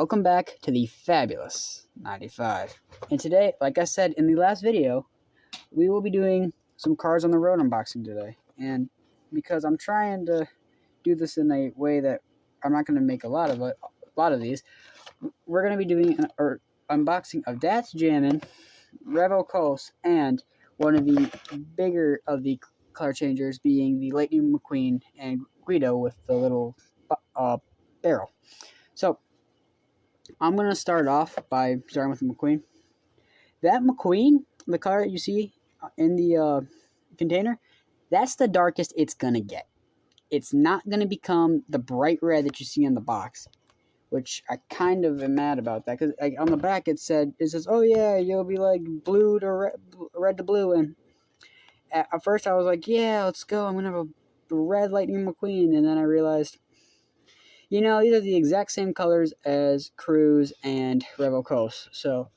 welcome back to the Fabulous 95. And today, like I said in the last video, we will be doing some Cars on the Road unboxing today. And because I'm trying to do this in a way that I'm not going to make a lot of these, we're going to be doing an unboxing of Datz, Jammin, Revo, and one of the bigger of the color changers being the Lightning McQueen and Guido with the little barrel. So I'm going to start off by starting with the McQueen. That McQueen, the color you see in the container, that's the darkest it's going to get. It's not going to become the bright red that you see in the box, which I kind of am mad about that, because on the back it says, oh yeah, you'll be like blue to red to blue, and at first I was like, yeah, let's go, I'm going to have a red Lightning McQueen, and then I realized, you know, these are the exact same colors as Cruz and Revo, so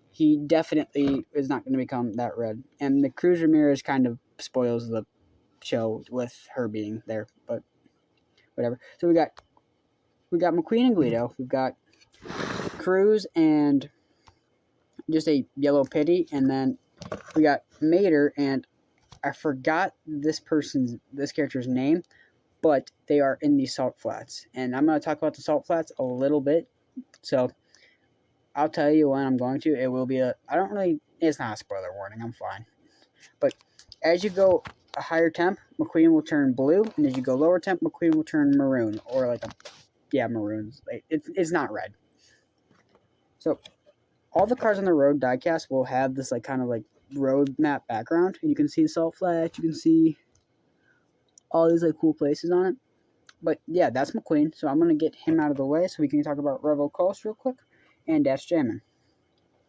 he definitely is not going to become that red. And the Cruz Ramirez kind of spoils the show with her being there, but whatever. So we got McQueen and Guido. We've got Cruz and just a yellow pity, and then we got Mater, and I forgot this character's name, but they are in the Salt Flats. And I'm going to talk about the Salt Flats a little bit. So I'll tell you when I'm going to. It will be it's not a spoiler warning. I'm fine. But as you go a higher temp, McQueen will turn blue. And as you go lower temp, McQueen will turn maroon. Or maroon. It's not red. So all the Cars on the Road diecast will have this kind of road map background. And you can see the Salt Flats. You can see all these cool places on it. But yeah, that's McQueen, so I'm going to get him out of the way so we can talk about Revo real quick and Datz Jammin.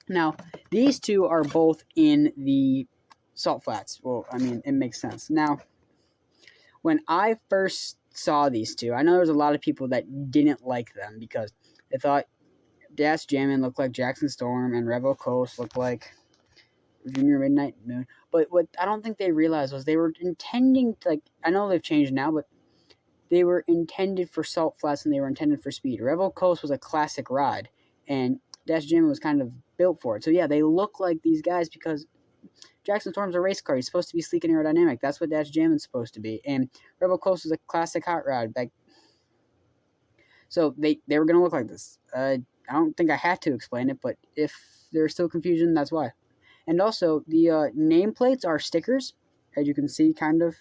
Now, these two are both in the Salt Flats. Well, I mean, it makes sense. Now, when I first saw these two, I know there was a lot of people that didn't like them because they thought Datz Jammin looked like Jackson Storm and Revo looked like Junior Midnight Moon. But what I don't think they realized was they were intending to, I know they've changed now, but they were intended for Salt Flats and they were intended for speed. Revo was a classic ride, and Datz Jammin was kind of built for it. So yeah, they look like these guys because Jackson Storm's a race car. He's supposed to be sleek and aerodynamic. That's what Datz Jammin's supposed to be. And Revo is a classic hot rod. So they were going to look like this. I don't think I have to explain it, but if there's still confusion, that's why. And also, the nameplates are stickers, as you can see, kind of.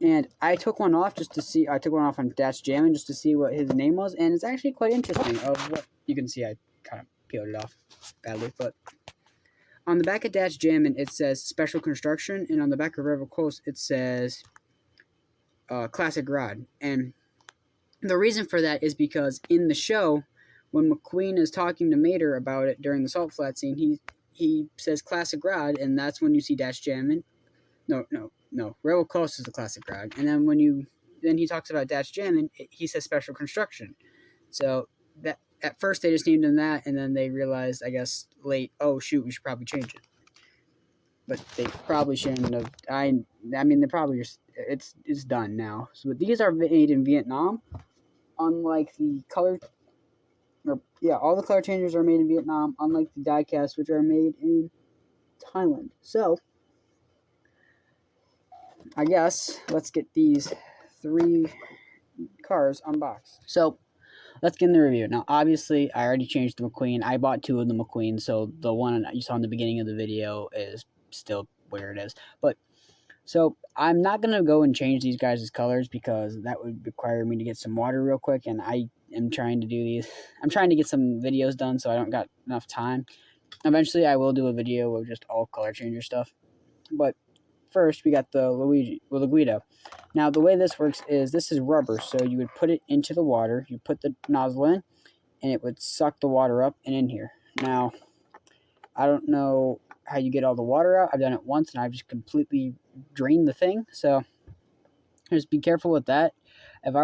And I took one off I took one off on Datz Jammin just to see what his name was, and it's actually quite interesting of what you can see. I kind of peeled it off badly, but on the back of Datz Jammin it says Special Construction, and on the back of Revo it says Classic Rod. And the reason for that is because in the show, when McQueen is talking to Mater about it during the Salt Flat scene, he says Classic Rod, and that's when you see Datz Jammin. No. Revo is the Classic Rod. And then he talks about Datz Jammin, he says Special Construction. So that at first they just named him that, and then they realized, I guess, late, oh shoot, we should probably change it. But they probably shouldn't have. I mean, they probably just, it's done now. So these are made in Vietnam, unlike the color. All the color changers are made in Vietnam, unlike the diecast, which are made in Thailand. So, I guess, let's get these 3 cars unboxed. So, let's get in the review. Now, obviously, I already changed the McQueen. I bought 2 of the McQueen, so the one you saw in the beginning of the video is still where it is. So, I'm not going to go and change these guys' colors because that would require me to get some water real quick, and I am trying to do these. I'm trying to get some videos done, so I don't got enough time. Eventually, I will do a video of just all color changer stuff. But first, we got the Guido. Now, the way this works is this is rubber, so you would put it into the water, you put the nozzle in, and it would suck the water up and in here. Now, I don't know how you get all the water out. I've done it once, and I've just completely drained the thing, so just be careful with that. If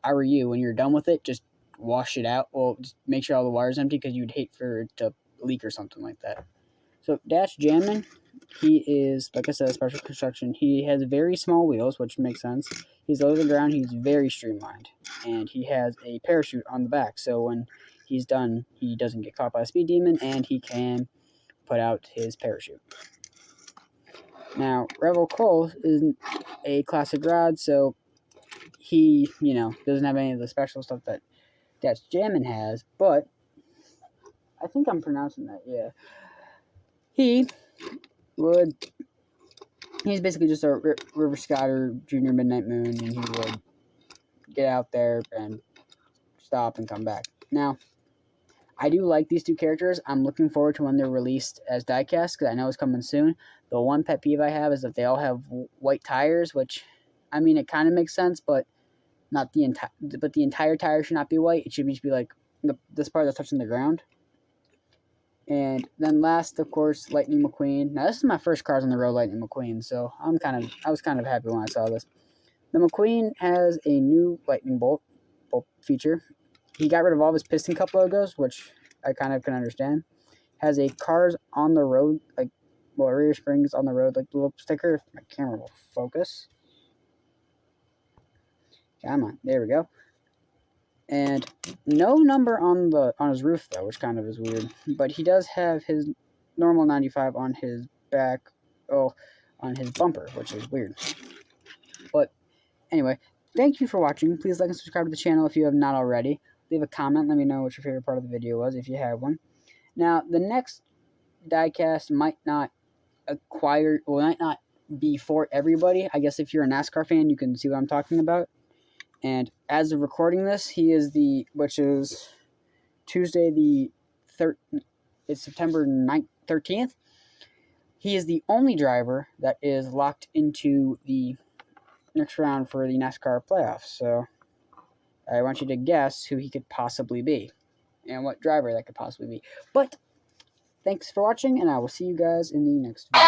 I were you, when you're done with it, just wash it out. Well, just make sure all the water's empty, because you'd hate for it to leak or something like that. So, Datz Jammin, he is, like I said, special construction. He has very small wheels, which makes sense. He's low to the ground. He's very streamlined. And he has a parachute on the back. So when he's done, he doesn't get caught by a speed demon, and he can put out his parachute. Now, Revo Cole is a classic rod, so he, doesn't have any of the special stuff that Datz Jammin has, but I think I'm pronouncing that, yeah. He's basically just a River Scotter Junior Midnight Moon, and he would get out there and stop and come back. Now, I do like these two characters. I'm looking forward to when they're released as diecast, because I know it's coming soon. The one pet peeve I have is that they all have white tires, which, I mean, it kind of makes sense, but not the entire. But the entire tire should not be white. It should just be like this part that's touching the ground. And then last, of course, Lightning McQueen. Now, this is my first Cars on the Road Lightning McQueen, so I was kind of happy when I saw this. The McQueen has a new lightning bolt feature. He got rid of all of his piston cup logos, which I kind of can understand. Has a Cars on the Road, rear springs on the road, like the little sticker. If my camera will focus. Come on, there we go. And no number on his roof though, which kind of is weird. But he does have his normal 95 on his back, on his bumper, which is weird. But anyway, thank you for watching. Please like and subscribe to the channel if you have not already. Leave a comment. Let me know what your favorite part of the video was if you have one. Now, the next diecast might not be for everybody. I guess if you're a NASCAR fan, you can see what I'm talking about. And as of recording this, which is Tuesday it's September 13th. He is the only driver that is locked into the next round for the NASCAR playoffs. So I want you to guess who he could possibly be and what driver that could possibly be. But thanks for watching, and I will see you guys in the next video.